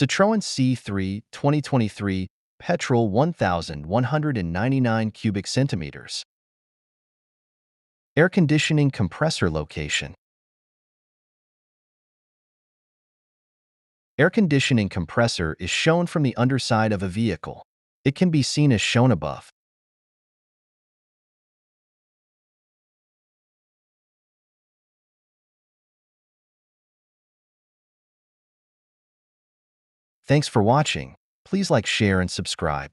Citroen C3 2023 Petrol 1,199 cubic centimeters. Air conditioning compressor location. Air conditioning compressor is shown from the underside of a vehicle. It can be seen as shown above. Thanks for watching. Please like, share, and subscribe.